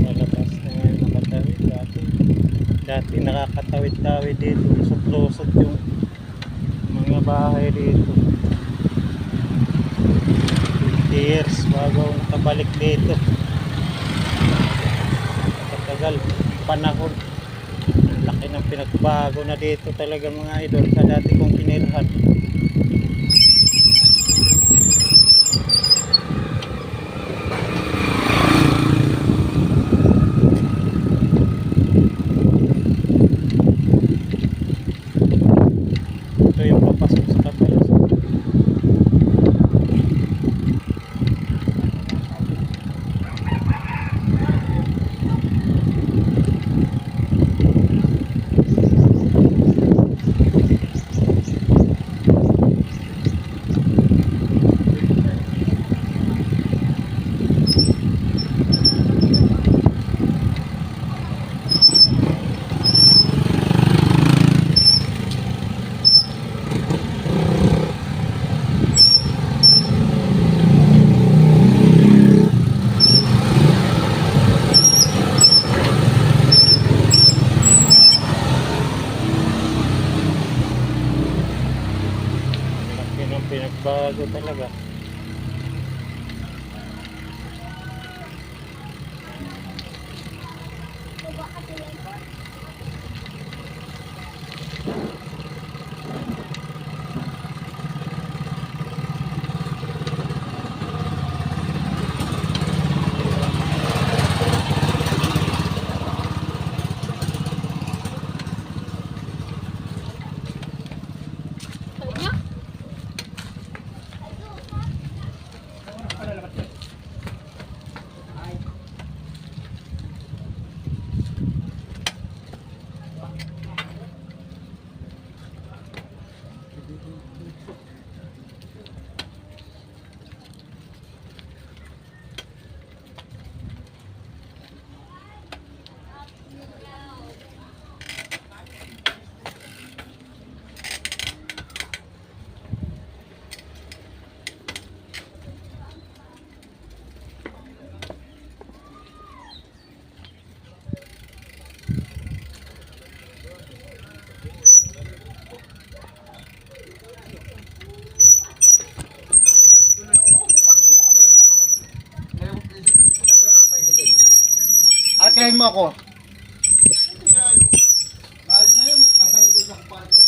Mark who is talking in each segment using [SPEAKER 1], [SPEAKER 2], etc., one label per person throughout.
[SPEAKER 1] Malabas na ngayon nakatawid. Dati nakakatawid-tawid dito. Lusot-lusot yung mga bahay dito. 50 years bago nakabalik dito. Katagal panahon. Ang laki ng pinagbago na dito talaga mga idol sa dati kong kinirhan. Ito yung papasok sa Cabalos. Pinagbago talaga.
[SPEAKER 2] Arkahin mo ako. Balik na yun. Nagaling ko sa kumpare ko.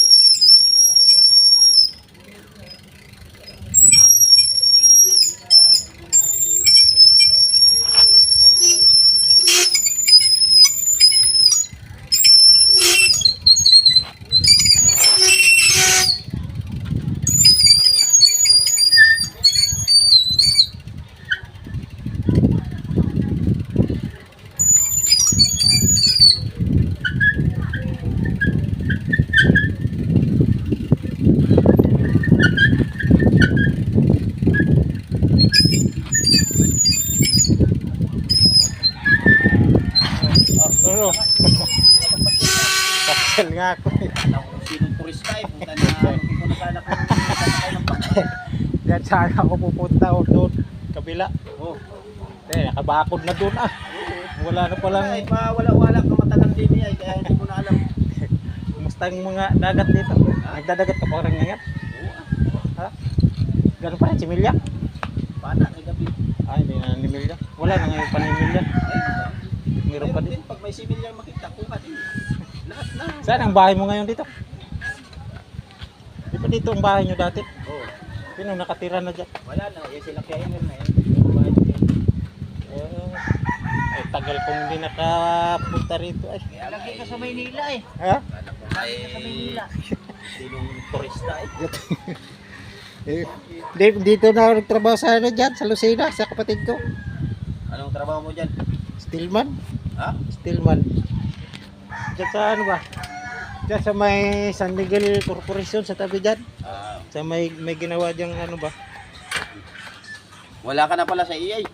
[SPEAKER 1] Ano? Pasal nga ako.
[SPEAKER 2] Alam ko sinong turista eh. Punta na ko na sana kung sasakay ng bangka.
[SPEAKER 1] Diyan saan ako pupunta o doon. Kabila.
[SPEAKER 2] Oh.
[SPEAKER 1] Nakabakod na doon ah. Wala na palang.
[SPEAKER 2] Ay, wala-wala ka matalang din niya. Kaya hindi ko na alam.
[SPEAKER 1] Kumusta ang mga dagat dito? Nagdadagat ka parang ngayon? Ha? Ganun pa rin si Milya?
[SPEAKER 2] Paano ay gabi?
[SPEAKER 1] Ay, hindi na ni Milya. Wala na ngayon pa ni Milya. Meron pa din.
[SPEAKER 2] Pag may similyar makita, kuha din. Lahat na.
[SPEAKER 1] Saan ang bahay mo ngayon dito? Di ba dito ang bahay nyo dati?
[SPEAKER 2] Oh.
[SPEAKER 1] Sino nakatira na dyan?
[SPEAKER 2] Wala na. Yan sila kaya na yan.
[SPEAKER 1] Ay, tagal kong hindi nakapunta rito ay.
[SPEAKER 2] Lagi ka sa Maynila eh.
[SPEAKER 1] Ha?
[SPEAKER 2] Lagi ka sa Maynila. Sinong turista eh.
[SPEAKER 1] Dito na ako nagtrabaho sa ano dyan, sa Lucena, sa kapatid ko.
[SPEAKER 2] Anong trabaho mo dyan?
[SPEAKER 1] Stillman.
[SPEAKER 2] Ha?
[SPEAKER 1] Stillman. Diyan sa ano ba? Diyan sa may San Miguel Corporation sa tabi dyan. Sa may ginawa diyang ano ba?
[SPEAKER 2] Wala ka na pala sa EA.